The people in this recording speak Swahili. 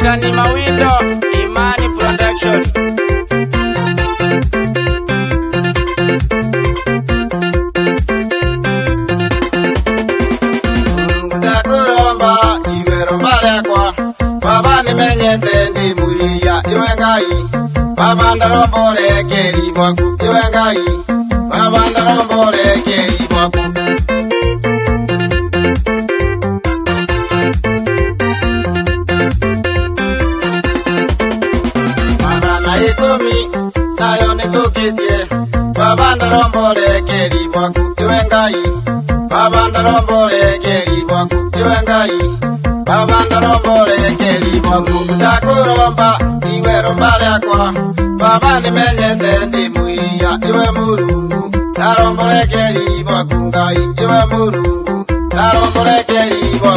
Msanii Mawindo, Imani Production. Ndakuromba iwero mbarekwa baba nimenyete ndi muiya iwe Ngai baba ndarombore keri bwaku iwe Ngai baba ndarombore keri bwaku baba na ikomi nayo nikukitie baba ndarombore keri bwaku iwe Ngai baba ndarombore keri bwaku iwe Ngai baba ndarombore keri bwaku ndakuromba iwero mbarekwa baba nimenyete ndi muiya iwe Murungu ndarombore keri bwaku Ngai iwe Murungu ndarombore keri bwaku